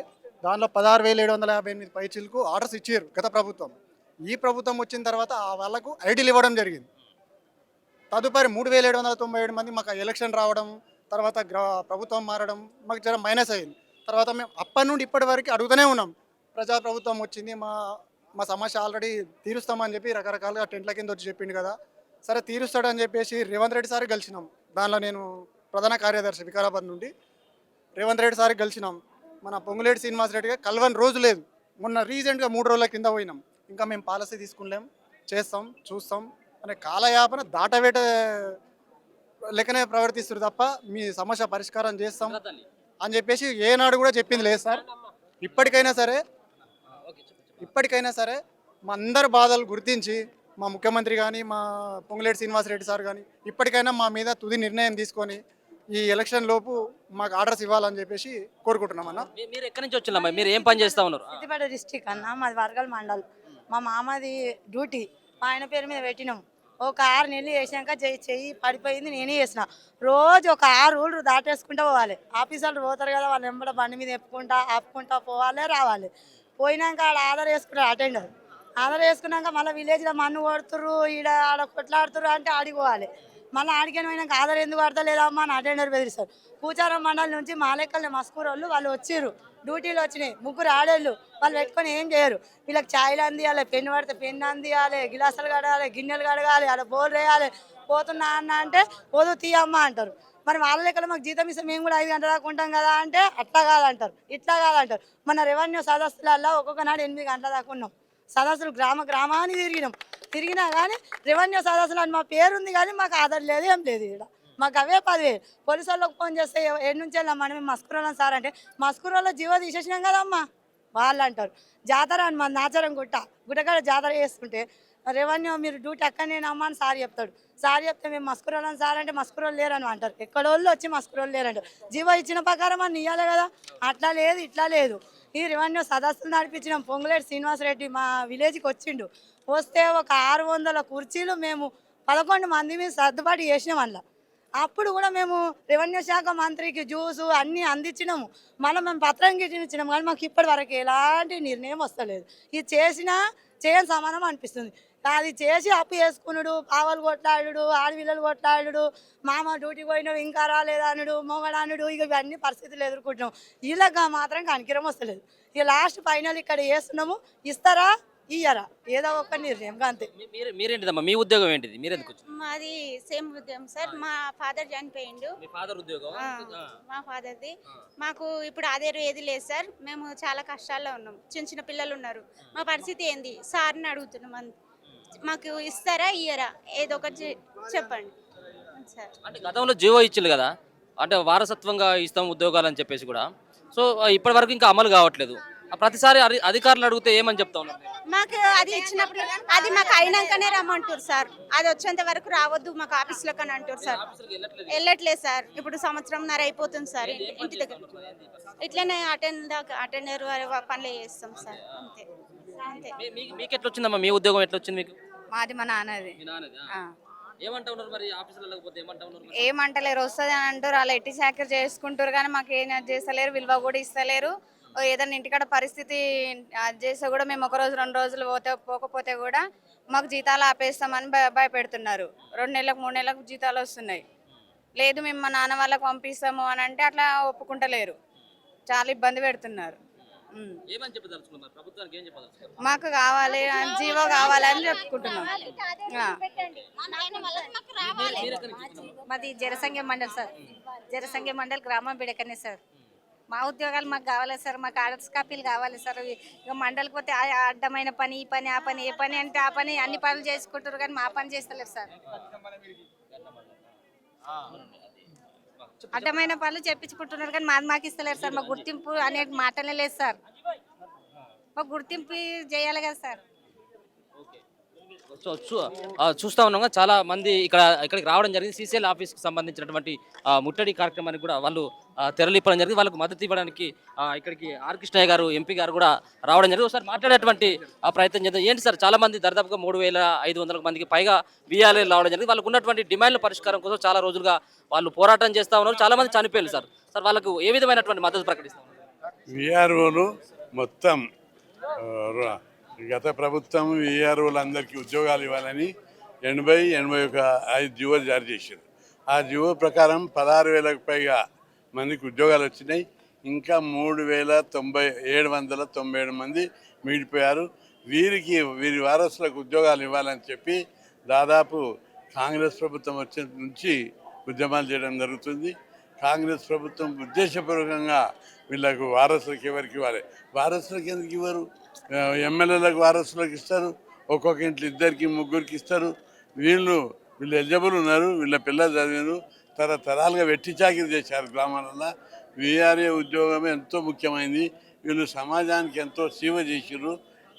దానిలో 16,758 పైచిలకు ఆర్డర్స్ ఇచ్చారు గత ప్రభుత్వం. ఈ ప్రభుత్వం వచ్చిన తర్వాత వాళ్ళకు ఐడీలు ఇవ్వడం జరిగింది. తదుపరి 3,797 మంది మాకు ఎలక్షన్ రావడం, తర్వాత ప్రభుత్వం మారడం మాకు జర మైనస్ అయింది. తర్వాత మేము అప్పటి నుండి ఇప్పటి వరకు అడుగుతూనే ఉన్నాం. ప్రజాప్రభుత్వం వచ్చింది, మా సమస్య ఆల్రెడీ తీరుస్తామని చెప్పి రకరకాలుగా టెంట్ల కింద వచ్చి చెప్పిండు కదా. సరే తీరుస్తాడని చెప్పేసి రేవంత్ రెడ్డి సార్ గెలిచినాం. దానిలో నేను ప్రధాన కార్యదర్శి వికారాబాద్ నుండి. రేవంత్ రెడ్డి సార్ గెలిచినాం. మన పొంగులేటి శ్రీనివాస్ రెడ్డిగా కలవని రోజు లేదు. మొన్న రీసెంట్గా 3 రోజుల కింద పోయినాం. ఇంకా మేము పాలసీ తీసుకున్నాం, చేస్తాం, చూస్తాం అనే కాలయాపన దాటవేట లెక్కనే ప్రవర్తిస్తారు తప్ప మీ సమస్య పరిష్కారం చేస్తాం అని చెప్పేసి ఏనాడు కూడా చెప్పింది లేదు సార్. ఇప్పటికైనా సరే మా అందరి బాధలు గుర్తించి మా ముఖ్యమంత్రి కానీ మా పొంగులేటి శ్రీనివాస్ రెడ్డి సార్ కానీ ఇప్పటికైనా మా మీద తుది నిర్ణయం తీసుకొని ఈ ఎలక్షన్ లోపు మాకు ఆర్డర్స్ ఇవ్వాలని చెప్పేసి కోరుకుంటున్నాం అన్న. మీరు ఎక్కడి నుంచి వచ్చిందమ్మా? మీరు ఏం పని చేస్తా ఉన్నారు? సిద్దిపేట డిస్టిక్ అన్న, మాది వరగల్ మండల్. మా మామది డ్యూటీ మా ఆయన పేరు మీద పెట్టినాం. ఒక 6 నెలలు వేసాక చెయ్యి పడిపోయింది, నేనే చేసిన. రోజు ఒక 6 ఊళ్ళు దాటేసుకుంటూ పోవాలి. ఆఫీసర్లు పోతారు కదా, వాళ్ళు వెంబడ బండి మీద ఆపుకుంటా పోవాలి, రావాలి. పోయినాక ఆడ ఆధార్ వేసుకుంటారు అటెండర్. ఆధార్ వేసుకున్నాక మళ్ళీ విలేజ్లో మన్ను కొడుతుర్రు, ఆడ కొట్లాడుతుర్రు అంటే ఆడిపోవాలి. మళ్ళీ ఆడికని పోయినాక ఆధార్ ఎందుకు పడతలేదమ్మా అని అటెండర్ బెదిరిస్తారు. కూచారం మండలి నుంచి మా లెక్కల్ని మస్కూరు వాళ్ళు వచ్చిర్రు, డ్యూటీలు వచ్చినాయి. 3 ఆడేళ్ళు వాళ్ళు పెట్టుకొని ఏం చేయరు. వీళ్ళకి ఛాయలు అందియాలి, పెన్ను పడితే పెన్ను అందియాలి, గిలాసులు కడగాలి, గిన్నెలు కడగాలి, అలా బోర్లు వేయాలి. పోతున్నా అన్న అంటే పోదు తీయమ్మ అంటారు. మరి వాళ్ళ లెక్కలు మాకు జీతం ఇస్తే మేము కూడా 5 గంటల దాకా ఉంటాం కదా అంటే అట్లా కాదంటారు, ఇట్లా కాదంటారు. మన రెవెన్యూ సదస్సులలో ఒక్కొక్క నాడు 8 గంటల దాకా ఉన్నాం. సదస్సులు గ్రామాన్ని తిరిగినా కానీ రెవెన్యూ సదస్సులు అని మా పేరుంది కానీ మాకు ఆధార్ లేదు, ఏం లేదు. ఇక్కడ మాకు అవే 10,000. పోలీసు వాళ్ళకి ఫోన్ చేస్తే ఏడు నుంచి వెళ్ళాం మేము మస్కూరోళ్ళం సార్ అంటే మస్కూరోళ్ళ జీవో తీసేసినాం కదమ్మా వాళ్ళు అంటారు. జాతర అని మా నాచారం గుట్టకాడ జాతర చేసుకుంటే రెవెన్యూ మీరు డ్యూటీ అక్కడనేనమ్మా అని సార్ చెప్తాడు. సార్ చెప్తే మేము మస్కూరోళ్ళం సార్ అంటే మస్కూరోళ్ళు లేరని అంటారు. ఎక్కడోళ్ళు వచ్చి మస్కూరోళ్ళు లేరంటారు. జీవో ఇచ్చిన ప్రకారం అని ఇవ్వాలి కదా, అట్లా లేదు ఇట్లా లేదు. ఈ రెవెన్యూ సదస్సులు నడిపించినాం. పొంగులేటి శ్రీనివాసరెడ్డి మా విలేజ్కి వచ్చిండు. వస్తే ఒక 600 కుర్చీలు మేము 11 మంది మీద సర్దుబాటు చేసినాం. అందులో అప్పుడు కూడా మేము రెవెన్యూ శాఖ మంత్రికి జ్యూసు అన్నీ అందించినాము. మళ్ళీ మేము పత్రం గిట్టినిచ్చినాము కానీ మాకు ఇప్పటి వరకు ఎలాంటి నిర్ణయం వస్తలేదు. ఇది చేయని సమానం అనిపిస్తుంది. అది చేసి అప్పు చేసుకున్నాడు, పావలు కొట్లాడు, ఆడపిల్లలు కొట్లాడు, మామ డ్యూటీకి పోయినాడు ఇంకా రాలేదనుడు, మొగడానుడు, ఇక ఇవన్నీ పరిస్థితులు ఎదుర్కొంటున్నాం. వీళ్ళకి మాత్రం కనికిరం వస్తలేదు. ఇక లాస్ట్ ఫైనల్ ఇక్కడ చేస్తున్నాము. ఇస్తారా ఇయ్యరా ఏదో ఒక నిర్ణయం అంతే. మీరేంటిదమ్మా? మీ ఉద్యోగం ఏంటిది? మీరెందుకు వచ్చారు? మాది సేమ్ ఉద్యోగం సార్. మా ఫాదర్ చనిపోయిండు. మీ ఫాదర్ ఉద్యోగం? మా ఫాదర్ది. మాకు ఇప్పుడు ఆధార్ ఏది లేదు సార్. మేము చాలా కష్టాల్లో ఉన్నాం. చిన్న పిల్లలు ఉన్నారు. మా పరిస్థితి ఏంది సార్ని అడుగుతున్నాం. మాకు ఇస్తారా ఇయ్యరా ఏదో ఒకటి చెప్పండి సార్. అంటే గతంలో జీవో ఇచ్చింది కదా, అంటే వారసత్వంగా ఇస్తాం ఉద్యోగాలు అని చెప్పేసి కూడా. సో ఇప్పటి వరకు ఇంకా అమలు కావట్లేదు. ప్రతిసారి అధికారులు అడిగితే ఏమని చెప్తా ఉన్నారు? మాకు అది ఇచ్చినప్పుడు అది మాకు అయినాకనే రమ్మంటారు సార్. అది వచ్చేంత వరకు రావద్దు మాకు ఆఫీస్లో కానీ అంటారు సార్. వెళ్ళట్లేదు సార్. ఇప్పుడు 1.5 సంవత్సరం అయిపోతుంది సార్. ఇంటి దగ్గర ఇట్లనే అటెండర్ పనులు చేస్తాం సార్. అంతే అంతే. మీకు ఎట్లా వచ్చిందమ్మా? మీ ఉద్యోగం ఎట్లా వచ్చింది మీకు? మాది మా నాన్నది. ఏమంటా ఉన్నారు మరి ఆఫీసులో? లేకపోతే ఏమంటా ఉన్నారు? ఏమంటలేరు, వస్తుంది అని అంటారు. అలా ఎట్టి చాకరీ చేసుకుంటారు కానీ మాకు ఏం చేస్తలేరు, విలువ కూడా ఇస్తలేరు. ఏదైనా ఇంటికాడ పరిస్థితి అది చేస్తే కూడా మేము 1 రోజు 2 రోజులు పోకపోతే కూడా మాకు జీతాలు ఆపేస్తామని భయపెడుతున్నారు. 2 నెలలకు 3 నెలలకు జీతాలు వస్తున్నాయి. లేదు మేము మా నాన్న వాళ్ళకి పంపిస్తాము అని అంటే అట్లా ఒప్పుకుంటలేరు, చాలా ఇబ్బంది పెడుతున్నారు. ఏమని చెప్పదలుచుకున్నారు ప్రభుత్వానికి, ఏం చెప్పదలుచుకున్నారు? మాకు కావాలి జీవో కావాలి అని చెప్పుకుంటున్నాం. మాది జనసంఘ మండలి సార్, జనసంఘ మండలి గ్రామం బిడకనే సార్. మా ఉద్యోగాలు మాకు కావాలి సార్, మాకు ఆర్డర్స్ కాపీలు కావాలి సార్. ఇక మండలికి పోతే అడ్డమైన పని, ఈ పని, ఆ పని, ఏ పని అంటే ఆ పని, అన్ని పనులు చేసుకుంటారు కానీ మా పని చేస్తలేరు సార్. అడ్డమైన పనులు చెప్పించుకుంటున్నారు కానీ మాకు ఇస్తలేరు సార్. మాకు గుర్తింపు అనే మాటలే లేదు సార్. మాకు గుర్తింపు చేయాలి కదా సార్. చూస్తా ఉన్నాగా చాలా మంది ఇక్కడికి రావడం జరిగింది. సీసీఎల్ ఆఫీస్కి సంబంధించినటువంటి ముట్టడి కార్యక్రమానికి కూడా వాళ్ళు తెరలిప్పడం జరిగింది. వాళ్ళకు మద్దతు ఇవ్వడానికి ఇక్కడికి ఆర్ కృష్ణయ్య గారు ఎంపీ గారు కూడా రావడం జరిగింది. ఒకసారి మాట్లాడేటువంటి ప్రయత్నం చేద్దాం. ఏంటి సార్, చాలా మంది దాదాపుగా 3500 మందికి పైగా విఆర్ఏలు రావడం జరిగింది. వాళ్ళకు ఉన్నటువంటి డిమాండ్ల పరిష్కారం కోసం చాలా రోజులుగా వాళ్ళు పోరాటం చేస్తూ ఉన్నారు. చాలా మంది చనిపోయారు సార్. సార్ వాళ్ళకు ఏ విధమైనటువంటి మద్దతు ప్రకటిస్తారు? విఆర్ఓలు మొత్తం గత ప్రభుత్వం విఆర్ఓలందరికీ ఉద్యోగాలు ఇవ్వాలని 81 జీవో జారీ చేశారు. ఆ జీవో ప్రకారం 16,000కు పైగా మందికి ఉద్యోగాలు వచ్చినాయి. ఇంకా 3,797 మంది మిగిలిపోయారు. వీరి వారసులకు ఉద్యోగాలు ఇవ్వాలని చెప్పి దాదాపు కాంగ్రెస్ ప్రభుత్వం వచ్చిన నుంచి ఉద్యమాలు చేయడం జరుగుతుంది. కాంగ్రెస్ ప్రభుత్వం ఉద్దేశపూర్వకంగా వీళ్ళకు వారసులకు ఎవరికి ఇవ్వాలి, వారసులకు ఎందుకు ఇవ్వరు? ఎమ్మెల్యేలకు వారసులకు ఇస్తారు, ఒక్కొక్క ఇంట్లో 2కి 3కి ఇస్తారు. వీళ్ళు ఎలిజిబుల్ ఉన్నారు, వీళ్ళ పిల్లలు చదివారు, తరతరాలుగా వెట్టి చాకిరి చేశారు గ్రామాలలో. వీఆర్ఏ ఉద్యోగం ఎంతో ముఖ్యమైనది. వీళ్ళు సమాజానికి ఎంతో సేవ చేసారు.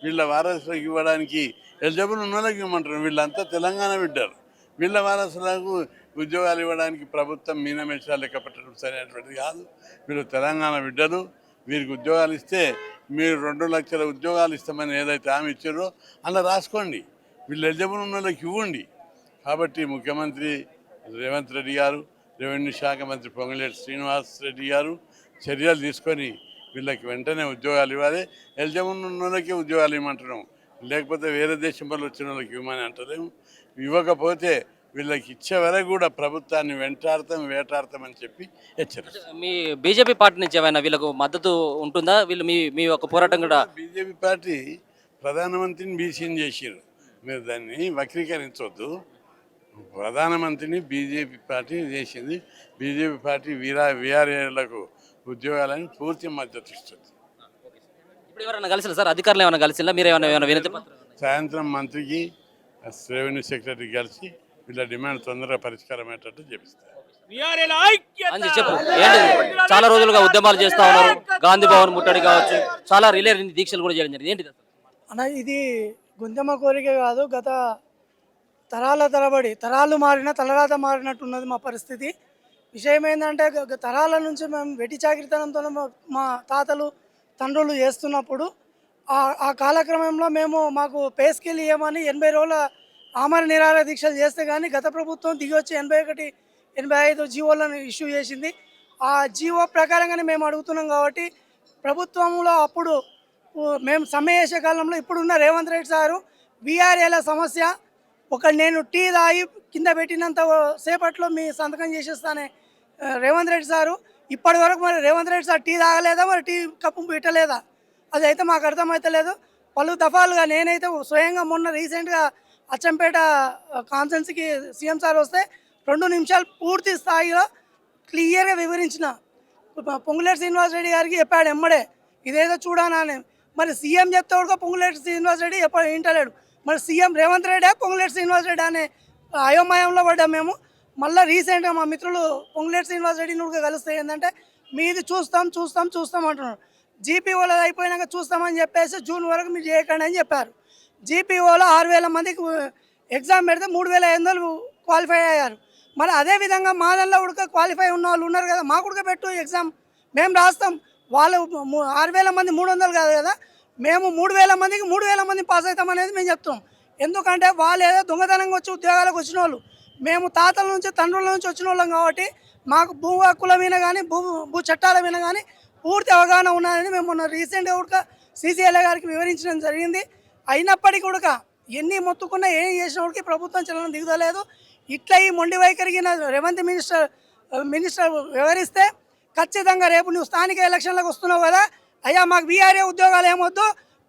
వీళ్ళ వారసులకు ఇవ్వడానికి ఎలిజిబుల్ ఉన్న వాళ్ళకి ఇవ్వమంటారు. వీళ్ళంతా తెలంగాణ బిడ్డరు. వీళ్ళ వారసులకు ఉద్యోగాలు ఇవ్వడానికి ప్రభుత్వం మీనమేషాలు లెక్క పెట్టడం సరైనటువంటిది కాదు. వీళ్ళు తెలంగాణ బిడ్డలు. వీరికి ఉద్యోగాలు ఇస్తే మీరు 2 లక్షల ఉద్యోగాలు ఇస్తామని ఏదైతే హామీ ఇచ్చారో అలా రాసుకోండి. వీళ్ళు ఎలిజిబుల్ ఉన్న వాళ్ళకి ఇవ్వండి. కాబట్టి ముఖ్యమంత్రి రేవంత్ రెడ్డి గారు, రెవెన్యూ శాఖ మంత్రి పొంగులేటి శ్రీనివాస్ రెడ్డి గారు చర్యలు తీసుకొని వీళ్ళకి వెంటనే ఉద్యోగాలు ఇవ్వాలి. ఎలిజిబుల్ ఉన్న వాళ్ళకి ఉద్యోగాలు ఇవ్వమంటున్నాం, లేకపోతే వేరే దేశం వల్ల వచ్చిన వాళ్ళకి ఇవ్వమని అంటలేము. ఇవ్వకపోతే వీళ్ళకి ఇచ్చే వరకు కూడా ప్రభుత్వాన్ని వేటాడతామని చెప్పి హెచ్చరిస్తారు. మీ బీజేపీ పార్టీ నుంచి ఏమైనా వీళ్ళకు మద్దతు ఉంటుందా? వీళ్ళు మీ యొక్క పోరాటం కూడా బీజేపీ పార్టీ ప్రధానమంత్రిని బీసీని చేసారు. మీరు దాన్ని వక్రీకరించవద్దు. ప్రధానమంత్రిని బీజేపీ పార్టీ చేసింది. బీజేపీ పార్టీ వీఆర్ఏలకు ఉద్యోగాలని పూర్తి మద్దతు ఇస్తుంది. ఇప్పుడు ఎవరైనా కలిసి సార్, అధికారులు ఏమైనా కలిసినా మీరు ఏమైనా వినతి పత్రం? సాయంత్రం మంత్రికి రెవెన్యూ సెక్రటరీ కలిసి వీళ్ళ డిమాండ్ తొందరగా పరిష్కారం అయ్యేటట్టు చేపిస్తారు. అని చెప్పు. ఏంటి, చాలా రోజులుగా ఉద్యమాలు చేస్తా ఉన్నారు. గాంధీ భవన్ ముట్టడి కావచ్చు, చాలా రిలే దీక్షలు కూడా చేయడం జరిగింది. ఏంటి అన్న, ఇది గుంతమ్మ కోరిక కాదు. గత తరాల తరబడి తరాలు మారిన తలరాత మారినట్టున్నది మా పరిస్థితి. విషయం ఏంటంటే తరాల నుంచి మేము వెట్టి చాకిరితనంతో మా తాతలు తండ్రులు చేస్తున్నప్పుడు ఆ కాలక్రమంలో మాకు పే స్కేల్ ఇవ్వమని 80 రోజుల ఆమర నిరాహార దీక్షలు చేస్తే కానీ గత ప్రభుత్వం దిగి వచ్చి 81, 85 జీవోలను ఇష్యూ చేసింది. ఆ జీవో ప్రకారంగానే మేము అడుగుతున్నాం. కాబట్టి ప్రభుత్వంలో అప్పుడు మేము సమ్మె చేసే కాలంలో ఇప్పుడున్న రేవంత్ రెడ్డి సారు వీఆర్ఏల సమస్య నేను టీ తాగి కింద పెట్టినంత సేపట్లో మీ సంతకం చేసేస్తానే రేవంత్ రెడ్డి సారు ఇప్పటి వరకు మరి రేవంత్ రెడ్డి సార్ టీ తాగలేదా, మరి టీ కప్పు పెట్టలేదా? అదైతే మాకు అర్థమవుతలేదు. పలు దఫాలుగా నేనైతే స్వయంగా మొన్న రీసెంట్గా అచ్చంపేట కాన్ఫరెన్స్కి సీఎం సార్ వస్తే 2 నిమిషాలు పూర్తి స్థాయిలో క్లియర్గా వివరించిన. పొంగులేటి శ్రీనివాస్ రెడ్డి గారికి చెప్పాడు ఎమ్మడే ఇదేదో చూడానా అని. మరి సీఎం చెప్తే కూడా పొంగులేటి శ్రీనివాస్ రెడ్డి ఎప్పుడు వింటలేడు. మరి సీఎం రేవంత్ రెడ్డి పొంగులేటి శ్రీనివాస్ రెడ్డి అనే అయోమయంలో పడ్డాం మేము. మళ్ళీ రీసెంట్గా మా మిత్రులు పొంగులేటి శ్రీనివాస్ రెడ్డిని కూడా కలిస్తే ఏంటంటే మీది చూస్తాం అంటున్నారు. జీపీఓలో అయిపోయినాక చూస్తామని చెప్పేసి జూన్ వరకు మీరు చేయకండి అని చెప్పారు. జీపీఓలో 6,000 మందికి ఎగ్జామ్ పెడితే 3,500 క్వాలిఫై అయ్యారు. మరి అదేవిధంగా మా దానిలో ఉడక క్వాలిఫై ఉన్న వాళ్ళు ఉన్నారు కదా, మాకు ఉడక పెట్టు ఎగ్జామ్, మేము రాస్తాం. వాళ్ళు 6,000 మంది 300 కాదు కదా, మేము 3,000 మందికి 3,000 మంది పాస్ అవుతాం అనేది మేము చెప్తాం. ఎందుకంటే వాళ్ళు ఏదో దొంగతనంగా వచ్చి ఉద్యోగాలకు వచ్చిన వాళ్ళు, మేము తాతల నుంచి తండ్రుల నుంచి వచ్చిన వాళ్ళం. కాబట్టి మాకు భూ హక్కుల మీద కానీ భూ చట్టాల మీద కానీ పూర్తి అవగాహన ఉన్నదని మేము మొన్న రీసెంట్గా కూడా సీసీఎల్ఏ గారికి వివరించడం జరిగింది. అయినప్పటికీ కూడా ఎన్ని మొత్తుకున్నా ఏం చేసిన వాడికి ప్రభుత్వం చలనం దిగుదలేదు. ఇట్లా ఈ మొండి వైఖరికి రేవంత్ మినిస్టర్ మినిస్టర్ వివరిస్తే ఖచ్చితంగా రేపు నువ్వు స్థానిక ఎలక్షన్లకు వస్తున్నావు కదా, అయ్యా మాకు వీఆర్ఏ ఉద్యోగాలు ఏమొద్దు,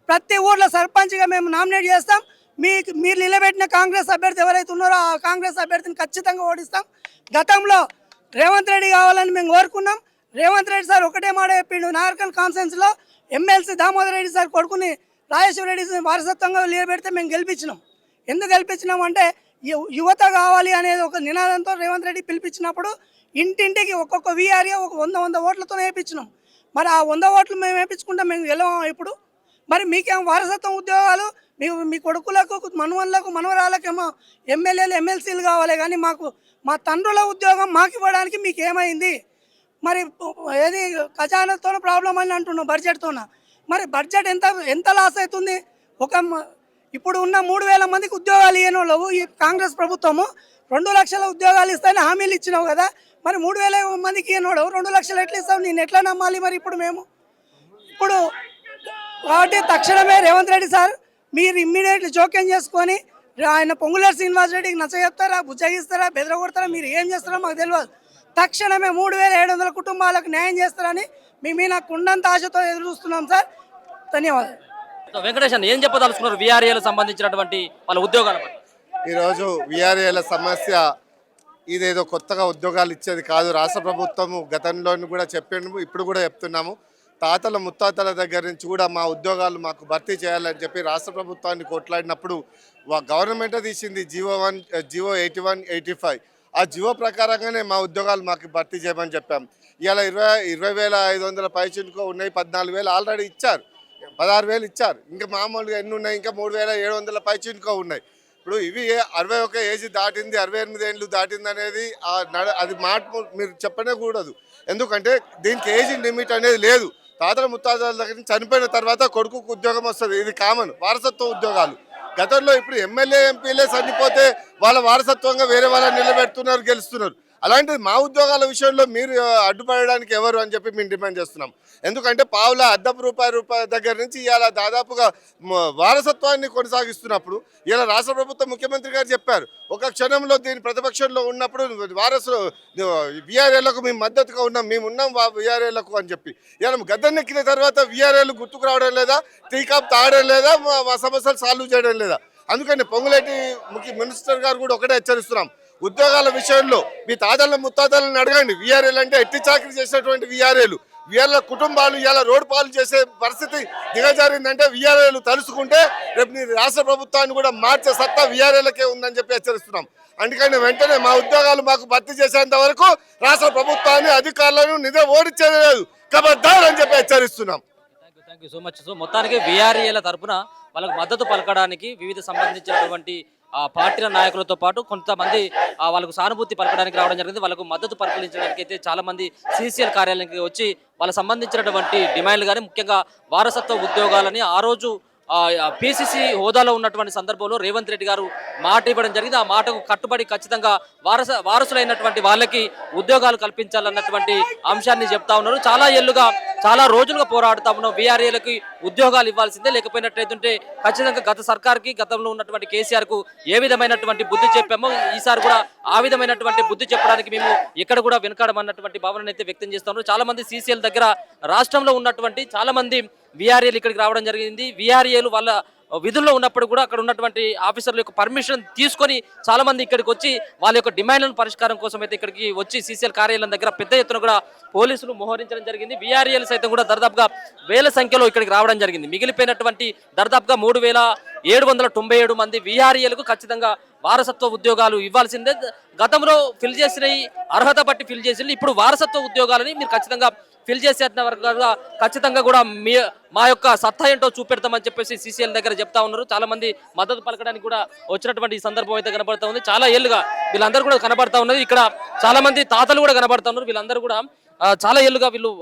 ప్రతి ఊర్లో సర్పంచ్గా మేము నామినేట్ చేస్తాం, మీరు నిలబెట్టిన కాంగ్రెస్ అభ్యర్థి ఎవరైతే ఉన్నారో ఆ కాంగ్రెస్ అభ్యర్థిని ఖచ్చితంగా ఓడిస్తాం. గతంలో రేవంత్ రెడ్డి కావాలని మేము కోరుకున్నాం. రేవంత్ రెడ్డి సార్ ఒకటే మాట చెప్పిండు, నార్కల్ కాన్ఫరెన్స్లో ఎమ్మెల్సీ దామోదర్ రెడ్డి సార్ కొడుకుని రాజేశ్వర రెడ్డి వారసత్వంగా నిలబెడితే మేము గెలిపించినాం. ఎందుకు గెలిపించినాం అంటే యువత కావాలి అనేది ఒక నినాదంతో రేవంత్ రెడ్డి పిలిపించినప్పుడు ఇంటింటికి ఒక్కొక్క వీఆర్ఏ ఒక 100 ఓట్లతో వేయించినాం. మరి ఆ 100 ఓట్లు మేము వేయించుకుంటాం, మేము గెలవం ఇప్పుడు. మరి మీకేమో వారసత్వం ఉద్యోగాలు మీ కొడుకులకు మనవళ్ళకు మనవరాలకేమో ఎమ్మెల్యేలు ఎమ్మెల్సీలు కావాలి, కానీ మాకు మా తండ్రుల ఉద్యోగం మాకు ఇవ్వడానికి మీకు ఏమైంది? మరి ఏది ఖజానాతో ప్రాబ్లం అని అంటున్నాం, బడ్జెట్తోన. మరి బడ్జెట్ ఎంత లాస్ అవుతుంది? ఇప్పుడు ఉన్న 3,000 మందికి ఉద్యోగాలు ఇవ్వని వాళ్ళు ఈ కాంగ్రెస్ ప్రభుత్వము 2 లక్షల ఉద్యోగాలు ఇస్తాయని హామీలు ఇచ్చినావు కదా, మరి 3,000 మందికి ఇవ్వనోడు 2 లక్షలు ఎట్లా ఇస్తావు? నేను ఎట్లా నమ్మాలి? మరి ఇప్పుడు కాబట్టి తక్షణమే రేవంత్ రెడ్డి సార్ మీరు ఇమ్మీడియట్లీ జోక్యం చేసుకొని ఆయన పొంగులేరు శ్రీనివాస్ రెడ్డికి నచ్చ చెప్తారా, బుజ్జగిస్తారా, బెదరగొడతారా, మీరు ఏం చేస్తారో మాకు తెలియదు. తక్షణమే 3,700 కుటుంబాలకు న్యాయం చేస్తారని మేము నాకు ఉన్నంత ఆశతో ఎదురు చూస్తున్నాం సార్. ధన్యవాదాలు. వెంకటేష్ అన్న ఏం చెప్పదలుచుకున్నారు వీఆర్ఏలకు సంబంధించినటువంటి వాళ్ళ ఉద్యోగాల పట్ల? ఈరోజు వీఆర్ఏల సమస్య ఇదేదో కొత్తగా ఉద్యోగాలు ఇచ్చేది కాదు. రాష్ట్ర ప్రభుత్వము గతంలో కూడా చెప్పాము, ఇప్పుడు కూడా చెప్తున్నాము. తాతల ముత్తాతల దగ్గర నుంచి కూడా మా ఉద్యోగాలు మాకు భర్తీ చేయాలని చెప్పి రాష్ట్ర ప్రభుత్వాన్ని కొట్లాడినప్పుడు గవర్నమెంటే తీసింది జీవో 81, 85. ఆ జీవో ప్రకారంగానే మా ఉద్యోగాలు మాకు భర్తీ చేయమని చెప్పాం. ఇవాళ 20,500 పైచినుకో ఉన్నాయి, 14,000 ఆల్రెడీ ఇచ్చారు, 16,000 ఇచ్చారు, ఇంకా మామూలుగా ఎన్ని ఉన్నాయి, ఇంకా 3,700 పైచినుకో ఉన్నాయి. ఇప్పుడు ఇవి 61 ఏజ్ దాటింది, 68 ఏళ్ళు దాటింది అనేది అది మాట మీరు చెప్పనే కూడదు. ఎందుకంటే దీనికి ఏజ్ లిమిట్ అనేది లేదు. తాతల ముత్తాతల దగ్గర నుంచి చనిపోయిన తర్వాత కొడుకుకు ఉద్యోగం వస్తుంది, ఇది కామన్ వారసత్వ ఉద్యోగాలు. గతంలో ఇప్పుడు ఎమ్మెల్యే ఎంపీలే చనిపోతే వాళ్ళ వారసత్వంగా వేరే వాళ్ళని నిలబెడుతున్నారు, గెలుస్తున్నారు. అలాంటిది మా ఉద్యోగాల విషయంలో మీరు అడ్డుపడడానికి ఎవరు అని చెప్పి మేము డిమాండ్ చేస్తున్నాం. ఎందుకంటే పావుల రూపాయి దగ్గర నుంచి ఇవాళ దాదాపుగా వారసత్వాన్ని కొనసాగిస్తున్నప్పుడు ఇలా రాష్ట్ర ప్రభుత్వం ముఖ్యమంత్రి గారు చెప్పారు, ఒక క్షణంలో దీని ప్రతిపక్షంలో ఉన్నప్పుడు వారసులు వీఆర్ఏలకు మేము మద్దతుగా ఉన్నాం, మేము ఉన్నాం వీఆర్ఏలకు అని చెప్పి ఇలా గద్దెనెక్కిన తర్వాత వీఆర్ఏలు గుర్తుకు రావడం లేదా, టీకాప్ తాగడం లేదా, మా సమస్యలు సాల్వ్ చేయడం లేదా. అందుకని పొంగులేటి మినిస్టర్ గారు కూడా ఒకటే హెచ్చరిస్తున్నాం, ఉద్యోగాల విషయంలో మీ తాతల ముత్తాతలను అడగండి. వీఆర్ఏలు అంటే ఎట్టి చాకరీ చేసినటువంటి వీఆర్ఏలు, వీళ్ళ కుటుంబాలు ఇలా రోడ్డు పాలు చేసే పరిస్థితి దిగజారిందంటే వీఆర్ఏలు తలుసుకుంటే రేపు నీ రాష్ట్ర ప్రభుత్వాన్ని కూడా మార్చే సత్తా వీఆర్ఏలకే ఉందని చెప్పి హెచ్చరిస్తున్నాం. అందుకని వెంటనే మా ఉద్యోగాలు మాకు భర్తీ చేసేంత వరకు రాష్ట్ర ప్రభుత్వాన్ని అధికారులను నిద్ర ఓడించేది లేదు, కబద్దార్ అని చెప్పి హెచ్చరిస్తున్నాం. Thank you so much. So మొత్తానికి వీఆర్ఏల తరఫున వాళ్ళకు మద్దతు పలకడానికి వివిధ సంబంధించినటువంటి పార్టీల నాయకులతో పాటు కొంతమంది వాళ్ళకు సానుభూతి పలకడానికి రావడం జరిగింది. వాళ్ళకు మద్దతు పలకలించడానికి అయితే చాలా మంది సిసిఎల్ కార్యాలయానికి వచ్చి వాళ్ళకు సంబంధించినటువంటి డిమాండ్లు కానీ ముఖ్యంగా వారసత్వ ఉద్యోగాలని ఆ రోజు పిసిసి హోదాలో ఉన్నటువంటి సందర్భంలో రేవంత్ రెడ్డి గారు మాట ఇవ్వడం జరిగింది. ఆ మాటకు కట్టుబడి ఖచ్చితంగా వారసులైనటువంటి వాళ్ళకి ఉద్యోగాలు కల్పించాలన్నటువంటి అంశాన్ని చెప్తా ఉన్నారు. చాలా రోజులుగా పోరాడుతా ఉన్నాం, వీఆర్ఏలకి ఉద్యోగాలు ఇవ్వాల్సిందే, లేకపోయినట్లయితే ఖచ్చితంగా గత సర్కార్కి గతంలో ఉన్నటువంటి కేసీఆర్కు ఏ విధమైనటువంటి బుద్ధి చెప్పామో ఈసారి కూడా ఆ విధమైనటువంటి బుద్ధి చెప్పడానికి మేము ఎక్కడ కూడా వెనకాడమన్నటువంటి భావనను అయితే వ్యక్తం చేస్తా ఉన్నారు. చాలా మంది సిసిఎల్ దగ్గర రాష్ట్రంలో ఉన్నటువంటి చాలా మంది వీఆర్ఏలు ఇక్కడికి రావడం జరిగింది. వీఆర్ఏలు వాళ్ళ విధుల్లో ఉన్నప్పుడు కూడా అక్కడ ఉన్నటువంటి ఆఫీసర్ల యొక్క పర్మిషన్ తీసుకొని చాలా మంది ఇక్కడికి వచ్చి వాళ్ళ యొక్క డిమాండ్లను పరిష్కారం కోసం అయితే ఇక్కడికి వచ్చి సిసిఎల్ కార్యాలయం దగ్గర పెద్ద ఎత్తున కూడా పోలీసులు మోహరించడం జరిగింది. వీఆర్ఏలు సైతం కూడా దాదాపుగా వేల సంఖ్యలో ఇక్కడికి రావడం జరిగింది. మిగిలిపోయినటువంటి దాదాపుగా 3,797 మంది వీఆర్ఏలకు ఖచ్చితంగా వారసత్వ ఉద్యోగాలు ఇవ్వాల్సిందే. గతంలో ఫిల్ చేసిన అర్హత బట్టి ఫిల్ చేసి ఇప్పుడు వారసత్వ ఉద్యోగాలని మీరు ఖచ్చితంగా ఫిల్ చేసేంత వరకు ఖచ్చితంగా కూడా మా యొక్క సత్తా ఏంటో చూపెడతామని చెప్పేసి సిసిఎల్ దగ్గర చెప్తా ఉన్నారు. చాలా మంది మద్దతు పలకడానికి కూడా వచ్చినటువంటి ఈ సందర్భం అయితే కనబడతా ఉంది. చాలా ఏళ్ళుగా వీళ్ళందరూ కూడా కనబడతా ఉన్నది. ఇక్కడ చాలా మంది తాతలు కూడా కనబడతా ఉన్నారు. వీళ్ళందరూ కూడా చాలా ఏళ్ళుగా వీళ్ళు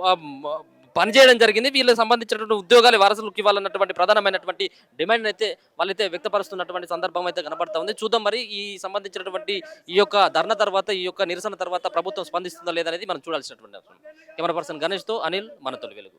పనిచేయడం జరిగింది. వీళ్ళకి సంబంధించినటువంటి ఉద్యోగాలు వారసులకు ఇవ్వాలన్నటువంటి ప్రధానమైనటువంటి డిమాండ్ అయితే వాళ్ళైతే వ్యక్తపరుస్తున్నటువంటి సందర్భం అయితే కనబడతా ఉంది. చూద్దాం మరి ఈ సంబంధించినటువంటి ఈ యొక్క ధర్నా తర్వాత ఈ యొక్క నిరసన తర్వాత ప్రభుత్వం స్పందిస్తుందా లేదనేది మనం చూడాల్సినటువంటి అవసరం. కెమెరా పర్సన్ గణేష్తో అనిల్, మన తొలి వెలుగు.